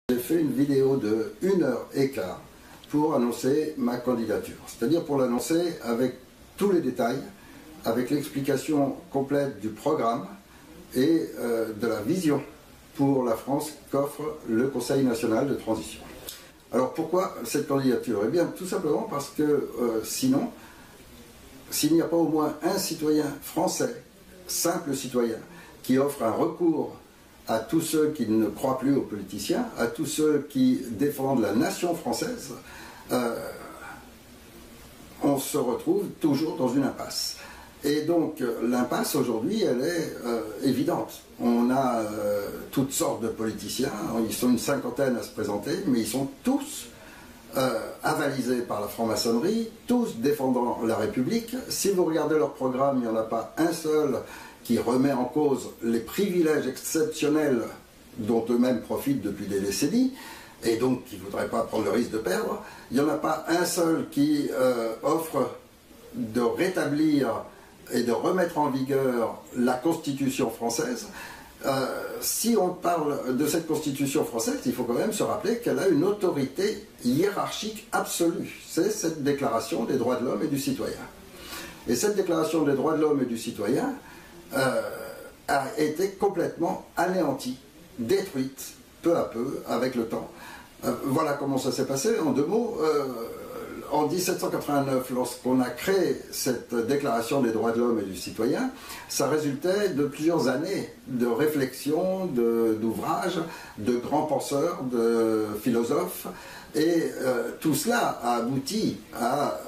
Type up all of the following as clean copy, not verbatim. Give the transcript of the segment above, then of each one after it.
J'ai fait une vidéo de 1h15 pour annoncer ma candidature, c'est-à-dire pour l'annoncer avec tous les détails, avec l'explication complète du programme et de la vision pour la France qu'offre le Conseil national de transition. Alors pourquoi cette candidature? Eh bien tout simplement parce que sinon, s'il n'y a pas au moins un citoyen français, simple citoyen, qui offre un recours à tous ceux qui ne croient plus aux politiciens, à tous ceux qui défendent la nation française, on se retrouve toujours dans une impasse. Et donc l'impasse aujourd'hui, elle est évidente. On a toutes sortes de politiciens, ils sont une cinquantaine à se présenter, mais ils sont tous avalisés par la franc-maçonnerie, tous défendant la République. Si vous regardez leur programme, il n'y en a pas un seul qui remet en cause les privilèges exceptionnels dont eux-mêmes profitent depuis des décennies, et donc qui ne voudraient pas prendre le risque de perdre. Il n'y en a pas un seul qui offre de rétablir et de remettre en vigueur la Constitution française. Si on parle de cette Constitution française, il faut quand même se rappeler qu'elle a une autorité hiérarchique absolue. C'est cette Déclaration des droits de l'homme et du citoyen. Et cette Déclaration des droits de l'homme et du citoyen a été complètement anéantie, détruite, peu à peu, avec le temps. Voilà comment ça s'est passé, en deux mots. En 1789, lorsqu'on a créé cette Déclaration des droits de l'homme et du citoyen, ça résultait de plusieurs années de réflexion, d'ouvrages, de grands penseurs, de philosophes, et tout cela a abouti à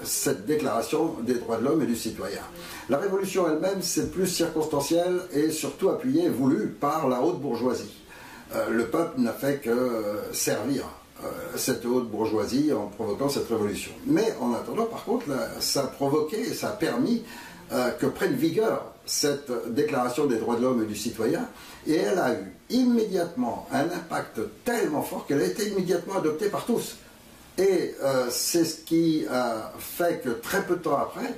cette Déclaration des droits de l'homme et du citoyen. La Révolution elle-même, c'est plus circonstanciel et surtout appuyé, voulu par la haute bourgeoisie. Le peuple n'a fait que servir cette haute bourgeoisie en provoquant cette révolution. Mais en attendant, par contre, ça a provoqué, ça a permis que prenne vigueur cette Déclaration des droits de l'homme et du citoyen, et elle a eu immédiatement un impact tellement fort qu'elle a été immédiatement adoptée par tous. Et c'est ce qui a fait que très peu de temps après,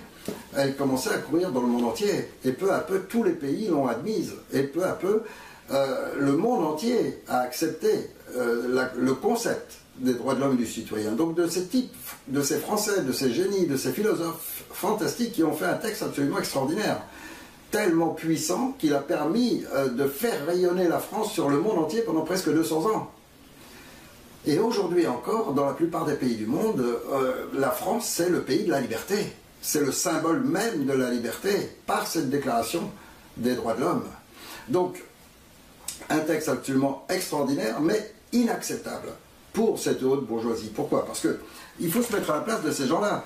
elle commençait à courir dans le monde entier. Et peu à peu, tous les pays l'ont admise. Et peu à peu, le monde entier a accepté le concept des droits de l'homme et du citoyen. Donc de ces types, de ces Français, de ces génies, de ces philosophes fantastiques qui ont fait un texte absolument extraordinaire, tellement puissant qu'il a permis de faire rayonner la France sur le monde entier pendant presque 200 ans. Et aujourd'hui encore, dans la plupart des pays du monde, la France, c'est le pays de la liberté. C'est le symbole même de la liberté par cette Déclaration des droits de l'homme. Donc, un texte absolument extraordinaire, mais inacceptable pour cette haute bourgeoisie. Pourquoi? Parce qu'il faut se mettre à la place de ces gens-là.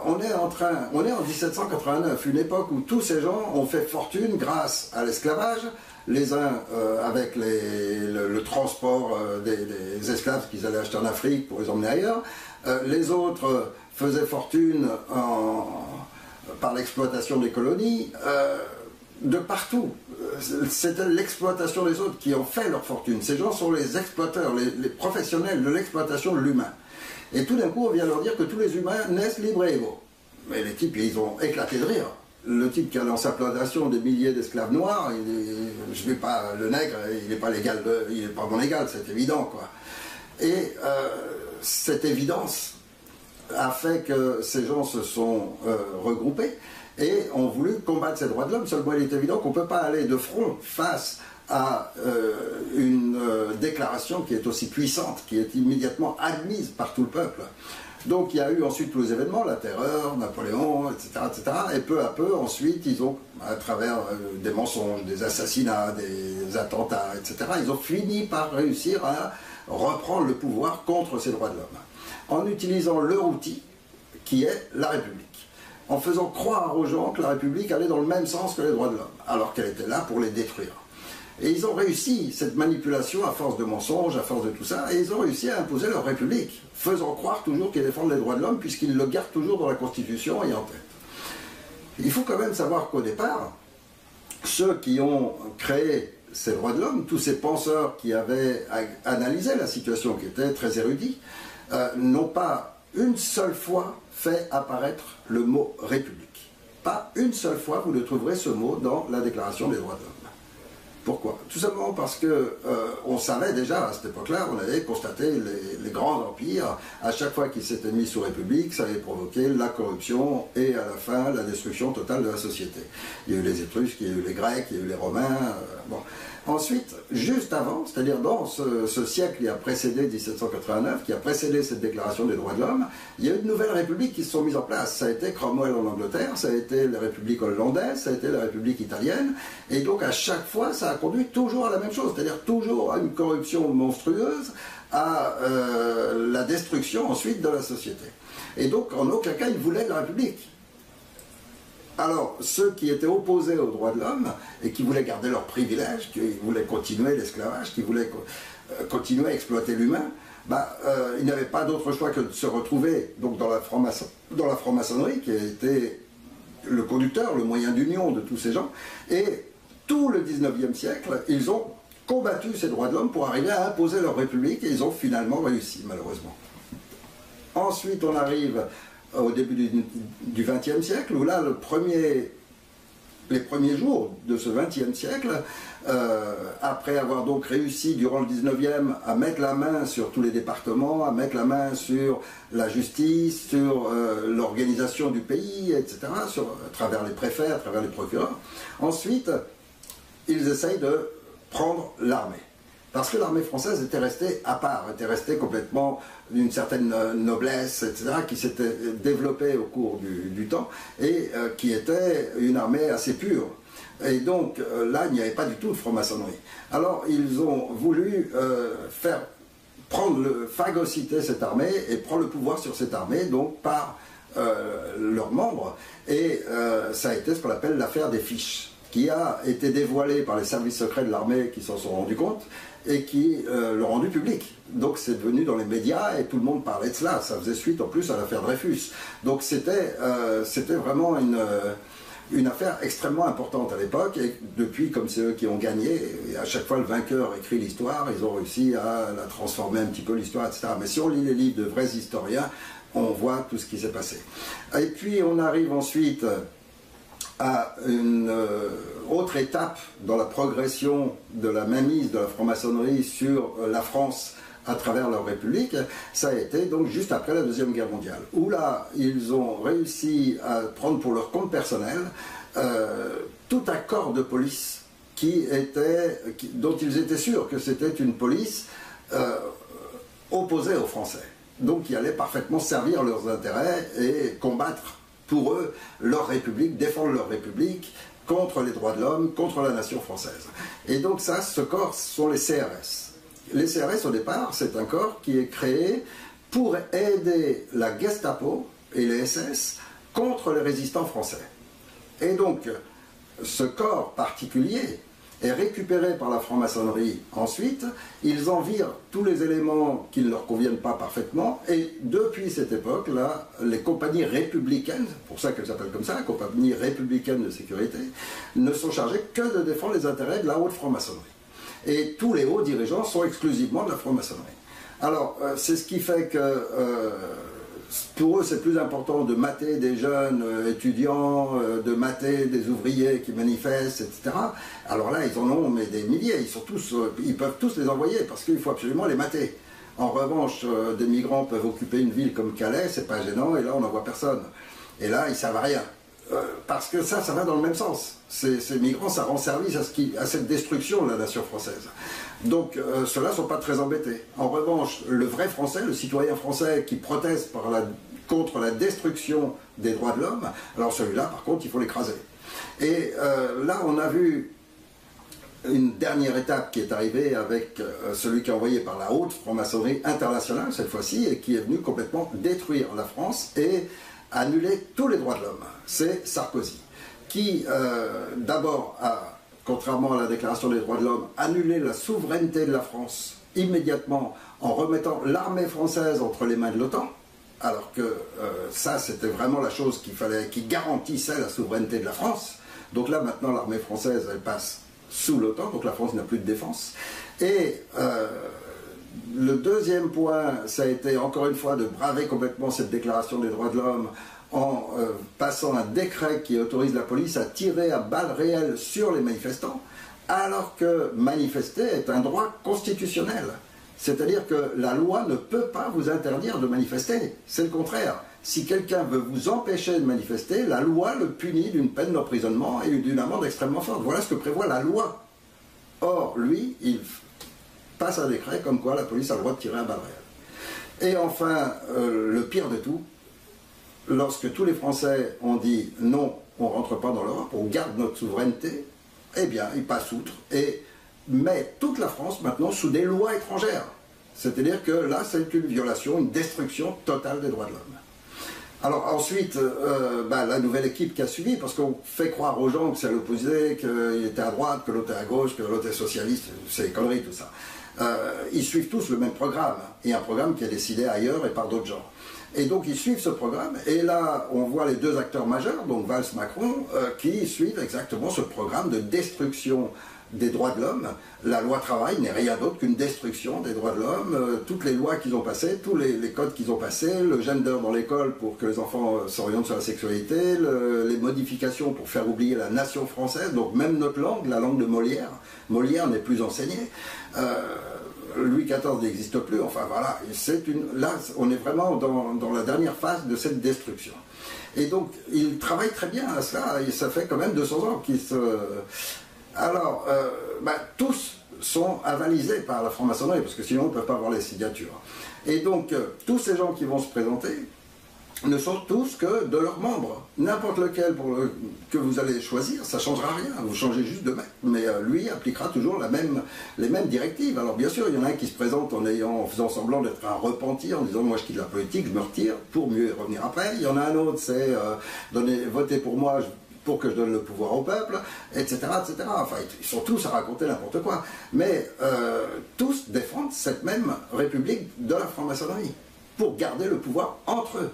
On est en 1789, une époque où tous ces gens ont fait fortune grâce à l'esclavage, les uns avec le transport des esclaves qu'ils allaient acheter en Afrique pour les emmener ailleurs, les autres faisaient fortune par l'exploitation des colonies, de partout. C'était l'exploitation des autres qui ont fait leur fortune. Ces gens sont les exploiteurs, les professionnels de l'exploitation de l'humain. Et tout d'un coup, on vient leur dire que tous les humains naissent libres et égaux. Mais les types, ils ont éclaté de rire. Le type qui a dans sa plantation des milliers d'esclaves noirs, je vais pas, le nègre, il n'est pas légal, il n'est pas mon égal, c'est évident, quoi. Et cette évidence a fait que ces gens se sont regroupés et ont voulu combattre ces droits de l'homme. Seulement, il est évident qu'on ne peut pas aller de front face à une déclaration qui est aussi puissante, qui est immédiatement admise par tout le peuple. Donc il y a eu ensuite tous les événements, la terreur, Napoléon, etc., etc. Et peu à peu, ensuite, ils ont, à travers des mensonges, des assassinats, des attentats, etc., ils ont fini par réussir à reprendre le pouvoir contre ces droits de l'homme, en utilisant leur outil, qui est la République, en faisant croire aux gens que la République allait dans le même sens que les droits de l'homme, alors qu'elle était là pour les détruire. Et ils ont réussi cette manipulation à force de mensonges, à force de tout ça, et ils ont réussi à imposer leur République, faisant croire toujours qu'ils défendent les droits de l'homme, puisqu'ils le gardent toujours dans la Constitution et en tête. Il faut quand même savoir qu'au départ, ceux qui ont créé ces droits de l'homme, tous ces penseurs qui avaient analysé la situation, qui étaient très érudits, n'ont pas une seule fois fait apparaître le mot République. Pas une seule fois vous ne trouverez ce mot dans la Déclaration des droits de l'homme. Pourquoi? Tout simplement parce que on savait déjà à cette époque-là, on avait constaté les grands empires, à chaque fois qu'ils s'étaient mis sous république, ça avait provoqué la corruption et à la fin la destruction totale de la société. Il y a eu les Étrusques, il y a eu les Grecs, il y a eu les Romains. Bon. Ensuite, juste avant, c'est-à-dire dans ce siècle qui a précédé 1789, qui a précédé cette déclaration des droits de l'homme, il y a eu de nouvelles républiques qui se sont mises en place. Ça a été Cromwell en Angleterre, ça a été les républiques hollandaises, ça a été la république italienne, et donc à chaque fois, ça a conduit toujours à la même chose, c'est-à-dire toujours à une corruption monstrueuse, à la destruction ensuite de la société. Et donc, en aucun cas, ils voulaient de la République. Alors, ceux qui étaient opposés aux droits de l'homme et qui voulaient garder leurs privilèges, qui voulaient continuer l'esclavage, qui voulaient continuer à exploiter l'humain, ils n'avaient pas d'autre choix que de se retrouver donc, dans la franc-maçonnerie, qui a été le conducteur, le moyen d'union de tous ces gens. Et tout le 19e siècle, ils ont combattu ces droits de l'homme pour arriver à imposer leur république, et ils ont finalement réussi, malheureusement. Ensuite, on arrive au début du XXe siècle, où là, les premiers jours de ce XXe siècle, après avoir donc réussi durant le XIXe à mettre la main sur tous les départements, à mettre la main sur la justice, sur l'organisation du pays, etc., à travers les préfets, à travers les procureurs, ensuite, ils essayent de prendre l'armée. Parce que l'armée française était restée à part, était restée complètement d'une certaine noblesse, etc., qui s'était développée au cours du temps, et qui était une armée assez pure. Et donc là, il n'y avait pas du tout de franc-maçonnerie. Alors ils ont voulu phagocyter cette armée et prendre le pouvoir sur cette armée, donc par leurs membres, et ça a été ce qu'on appelle l'affaire des fiches, qui a été dévoilée par les services secrets de l'armée qui s'en sont rendus compte, et qui l'ont rendu public. Donc c'est devenu dans les médias et tout le monde parlait de cela. Ça faisait suite en plus à l'affaire Dreyfus. Donc c'était vraiment une affaire extrêmement importante à l'époque, et depuis, comme c'est eux qui ont gagné, et à chaque fois le vainqueur écrit l'histoire, ils ont réussi à la transformer un petit peu l'histoire, etc. Mais si on lit les livres de vrais historiens, on voit tout ce qui s'est passé. Et puis on arrive ensuite à une autre étape dans la progression de la mainmise de la franc-maçonnerie sur la France à travers leur république. Ça a été donc juste après la Deuxième Guerre mondiale, où là, ils ont réussi à prendre pour leur compte personnel tout un corps de police dont ils étaient sûrs que c'était une police opposée aux Français, donc qui allait parfaitement servir leurs intérêts et combattre pour eux leur république, défendre leur république contre les droits de l'homme, contre la nation française. Et donc ça, ce corps, ce sont les CRS. Les CRS, au départ, c'est un corps qui est créé pour aider la Gestapo et les SS contre les résistants français. Et donc, ce corps particulier est récupéré par la franc-maçonnerie. Ensuite, ils en virent tous les éléments qui ne leur conviennent pas parfaitement, et depuis cette époque-là, les compagnies républicaines, c'est pour ça qu'elles s'appellent comme ça, compagnies républicaines de sécurité, ne sont chargées que de défendre les intérêts de la haute franc-maçonnerie. Et tous les hauts dirigeants sont exclusivement de la franc-maçonnerie. Alors, c'est ce qui fait que pour eux, c'est plus important de mater des jeunes étudiants, de mater des ouvriers qui manifestent, etc. Alors là, ils en ont mais des milliers, ils peuvent tous les envoyer parce qu'il faut absolument les mater. En revanche, des migrants peuvent occuper une ville comme Calais, c'est pas gênant, et là, on n'en voit personne. Et là, ils servent à rien. Parce que ça va dans le même sens. Ces migrants, ça rend service à cette destruction de la nation française. Donc ceux-là ne sont pas très embêtés. En revanche, le vrai Français, le citoyen français qui proteste contre la destruction des droits de l'homme, alors celui-là, par contre, il faut l'écraser. Et là, on a vu une dernière étape qui est arrivée avec celui qui est envoyé par la haute franc-maçonnerie internationale, cette fois-ci, et qui est venu complètement détruire la France et annuler tous les droits de l'homme. C'est Sarkozy, qui d'abord a, contrairement à la déclaration des droits de l'homme, annulé la souveraineté de la France immédiatement en remettant l'armée française entre les mains de l'OTAN, alors que ça c'était vraiment la chose qui garantissait la souveraineté de la France. Donc là maintenant l'armée française elle passe sous l'OTAN, donc la France n'a plus de défense. Et le deuxième point, ça a été encore une fois de braver complètement cette déclaration des droits de l'homme en passant un décret qui autorise la police à tirer à balles réelles sur les manifestants. alors que manifester est un droit constitutionnel. C'est-à-dire que la loi ne peut pas vous interdire de manifester, c'est le contraire. Si quelqu'un veut vous empêcher de manifester, la loi le punit d'une peine d'emprisonnement et d'une amende extrêmement forte. Voilà ce que prévoit la loi. Or, lui, il passe un décret comme quoi la police a le droit de tirer à balles réelles. Et enfin, le pire de tout, lorsque tous les Français ont dit non, on ne rentre pas dans l'Europe, on garde notre souveraineté, eh bien, il passe outre et met toute la France maintenant sous des lois étrangères. C'est-à-dire que là, c'est une violation, une destruction totale des droits de l'homme. Alors ensuite, la nouvelle équipe qui a suivi, parce qu'on fait croire aux gens que c'est l'opposé, qu'il était à droite, que l'autre est à gauche, que l'autre est socialiste, c'est des conneries tout ça. Ils suivent tous le même programme, et un programme qui est décidé ailleurs et par d'autres gens. Et donc ils suivent ce programme, et là on voit les deux acteurs majeurs, donc Valls, Macron, qui suivent exactement ce programme de destruction des droits de l'homme. La loi travail n'est rien d'autre qu'une destruction des droits de l'homme. Toutes les lois qu'ils ont passées, tous les codes qu'ils ont passés, le gender dans l'école pour que les enfants s'orientent sur la sexualité, les modifications pour faire oublier la nation française, donc même notre langue, la langue de Molière. Molière n'est plus enseigné. Louis XIV n'existe plus. Enfin voilà, là on est vraiment dans la dernière phase de cette destruction. Et donc ils travaillent très bien à cela, et ça fait quand même 200 ans qu'ils se... Alors, tous sont avalisés par la franc-maçonnerie, parce que sinon on ne peut pas avoir les signatures. Et donc, tous ces gens qui vont se présenter ne sont tous que de leurs membres. N'importe lequel que vous allez choisir, ça ne changera rien, vous changez juste de mec. Mais lui appliquera toujours les mêmes directives. Alors bien sûr, il y en a un qui se présente en faisant semblant d'être un repenti, en disant « moi je quitte la politique, je me retire, pour mieux y revenir après ». Il y en a un autre, c'est « votez pour moi ». Pour que je donne le pouvoir au peuple, etc., etc. Enfin, ils sont tous à raconter n'importe quoi. Mais tous défendent cette même république de la franc-maçonnerie, pour garder le pouvoir entre eux.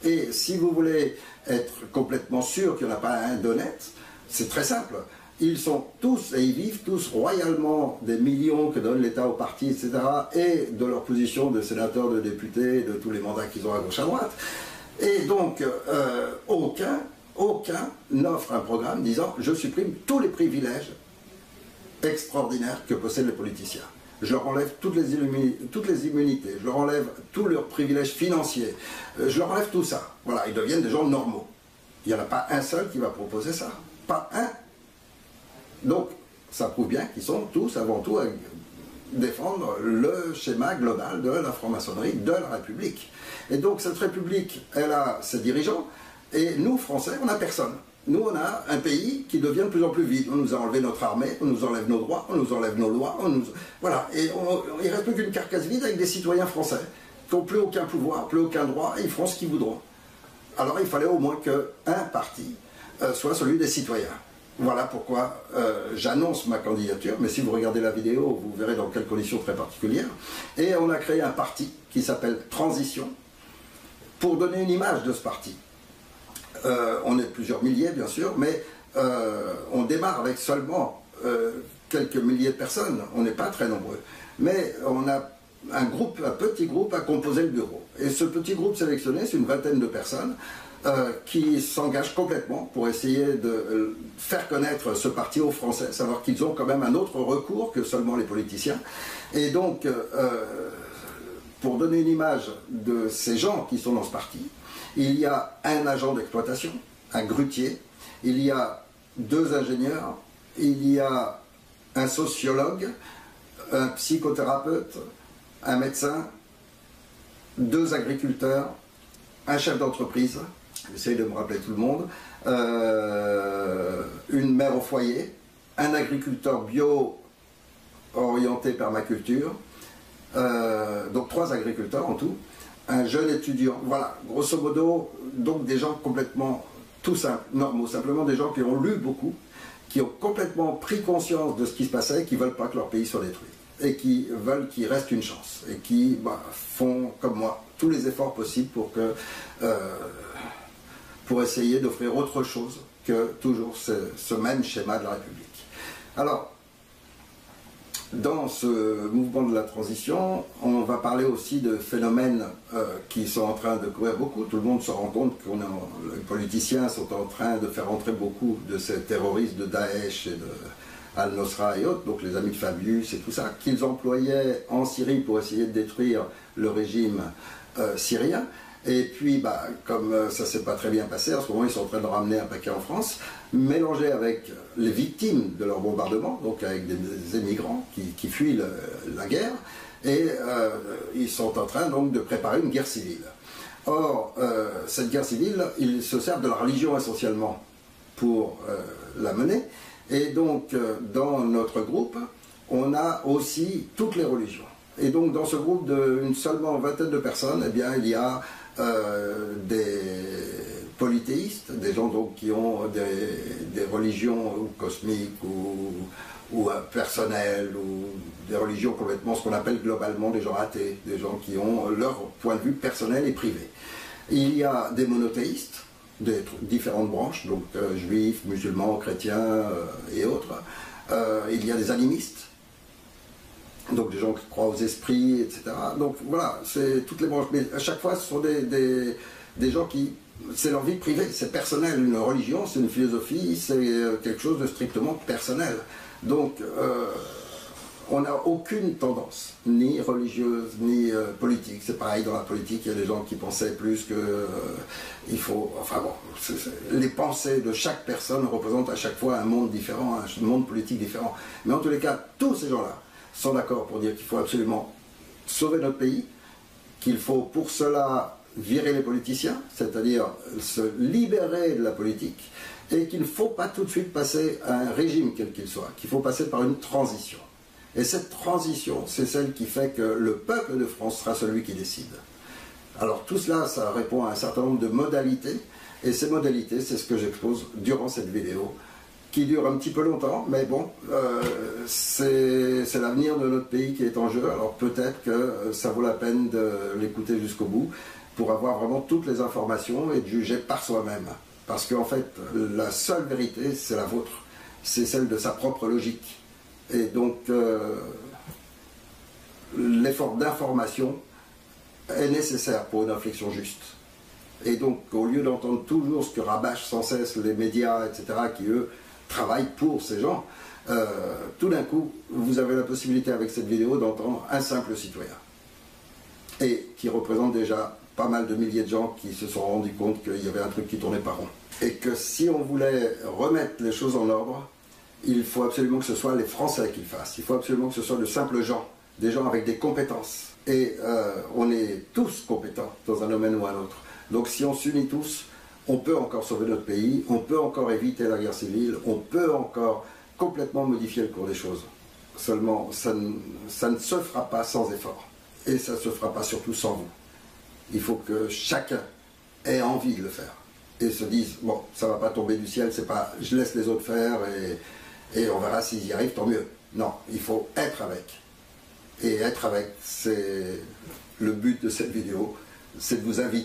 Et si vous voulez être complètement sûr qu'il n'y en a pas un d'honnête, c'est très simple. Ils sont tous, et ils vivent tous royalement des millions que donne l'État aux partis, etc., et de leur position de sénateurs, de députés, de tous les mandats qu'ils ont à gauche à droite. Et donc, aucun n'offre un programme disant « je supprime tous les privilèges extraordinaires que possèdent les politiciens. Je leur enlève toutes les immunités, je leur enlève tous leurs privilèges financiers, je leur enlève tout ça. » Voilà, ils deviennent des gens normaux. Il n'y en a pas un seul qui va proposer ça. Pas un. Donc, ça prouve bien qu'ils sont tous, avant tout, à défendre le schéma global de la franc-maçonnerie, de la République. Et donc, cette République, elle a ses dirigeants. Et nous, Français, on n'a personne. Nous, on a un pays qui devient de plus en plus vide. On nous a enlevé notre armée, on nous enlève nos droits, on nous enlève nos lois. Voilà. Et il ne reste plus qu'une carcasse vide avec des citoyens français qui n'ont plus aucun pouvoir, plus aucun droit, et ils feront ce qu'ils voudront. Alors il fallait au moins qu'un parti soit celui des citoyens. Voilà pourquoi j'annonce ma candidature, mais si vous regardez la vidéo, vous verrez dans quelles conditions très particulières. Et on a créé un parti qui s'appelle Transition, pour donner une image de ce parti. On est plusieurs milliers, bien sûr, mais on démarre avec seulement quelques milliers de personnes. On n'est pas très nombreux. Mais on a un petit groupe à composer le bureau. Et ce petit groupe sélectionné, c'est une vingtaine de personnes qui s'engagent complètement pour essayer de faire connaître ce parti aux Français, savoir qu'ils ont quand même un autre recours que seulement les politiciens. Et donc, pour donner une image de ces gens qui sont dans ce parti, il y a un agent d'exploitation, un grutier, il y a 2 ingénieurs, il y a un sociologue, un psychothérapeute, un médecin, 2 agriculteurs, un chef d'entreprise, j'essaye de me rappeler tout le monde, une mère au foyer, un agriculteur bio orienté permaculture, donc 3 agriculteurs en tout, un jeune étudiant, voilà, grosso modo, donc des gens complètement tout simples, normaux, simplement des gens qui ont lu beaucoup, qui ont complètement pris conscience de ce qui se passait et qui ne veulent pas que leur pays soit détruit, et qui veulent qu'il reste une chance, et qui font, comme moi, tous les efforts possibles pour essayer d'offrir autre chose que toujours ce même schéma de la République. Alors, dans ce mouvement de la transition, on va parler aussi de phénomènes qui sont en train de courir beaucoup. Tout le monde se rend compte que les politiciens sont en train de faire entrer beaucoup de ces terroristes de Daesh et Al-Nosra et autres, donc les amis de Fabius et tout ça, qu'ils employaient en Syrie pour essayer de détruire le régime syrien. Et puis, comme ça ne s'est pas très bien passé, en ce moment ils sont en train de ramener un paquet en France, mélangé avec les victimes de leur bombardement, donc avec des émigrants qui fuient la guerre, et ils sont en train donc de préparer une guerre civile. Or, cette guerre civile, ils se servent de la religion essentiellement pour la mener, et donc dans notre groupe, on a aussi toutes les religions. Et donc dans ce groupe d'une seulement vingtaine de personnes, eh bien il y a des polythéistes, des gens donc qui ont des religions ou cosmiques ou personnelles, ou des religions complètement ce qu'on appelle globalement des gens athées, des gens qui ont leur point de vue personnel et privé. Il y a des monothéistes, des différentes branches, donc juifs, musulmans, chrétiens et autres. Il y a des animistes, donc des gens qui croient aux esprits, etc. Donc voilà, c'est toutes les branches. Mais à chaque fois, ce sont des gens qui... C'est leur vie privée, c'est personnel. Une religion, c'est une philosophie, c'est quelque chose de strictement personnel. Donc, on n'a aucune tendance, ni religieuse, ni politique. C'est pareil dans la politique, il y a des gens qui pensaient plus que il faut... Enfin bon, les pensées de chaque personne représentent à chaque fois un monde différent, un monde politique différent. Mais en tous les cas, tous ces gens-là sont d'accord pour dire qu'il faut absolument sauver notre pays, qu'il faut pour cela virer les politiciens, c'est-à-dire se libérer de la politique, et qu'il ne faut pas tout de suite passer à un régime quel qu'il soit, qu'il faut passer par une transition. Et cette transition, c'est celle qui fait que le peuple de France sera celui qui décide. Alors tout cela, ça répond à un certain nombre de modalités, et ces modalités, c'est ce que j'expose durant cette vidéo, qui dure un petit peu longtemps, mais bon, c'est l'avenir de notre pays qui est en jeu, alors peut-être que ça vaut la peine de l'écouter jusqu'au bout, pour avoir vraiment toutes les informations et de juger par soi-même. Parce qu'en fait, la seule vérité, c'est la vôtre, c'est celle de sa propre logique. Et donc, l'effort d'information est nécessaire pour une réflexion juste. Et donc, au lieu d'entendre toujours ce que rabâchent sans cesse les médias, etc., qui, eux, travaillent pour ces gens, tout d'un coup, vous avez la possibilité avec cette vidéo d'entendre un simple citoyen. Et qui représente déjà pas mal de milliers de gens qui se sont rendus compte qu'il y avait un truc qui tournait pas rond. Et que si on voulait remettre les choses en ordre, il faut absolument que ce soit les Français qui le fassent. Il faut absolument que ce soit de simples gens, des gens avec des compétences. Et on est tous compétents dans un domaine ou un autre. Donc si on s'unit tous, on peut encore sauver notre pays, on peut encore éviter la guerre civile, on peut encore complètement modifier le cours des choses. Seulement, ça ne se fera pas sans effort. Et ça ne se fera pas surtout sans vous. Il faut que chacun ait envie de le faire. Et se dise, bon, ça ne va pas tomber du ciel, c'est pas je laisse les autres faire et on verra s'ils y arrivent, tant mieux. Non, il faut être avec. Et être avec, c'est le but de cette vidéo, c'est de vous inviter.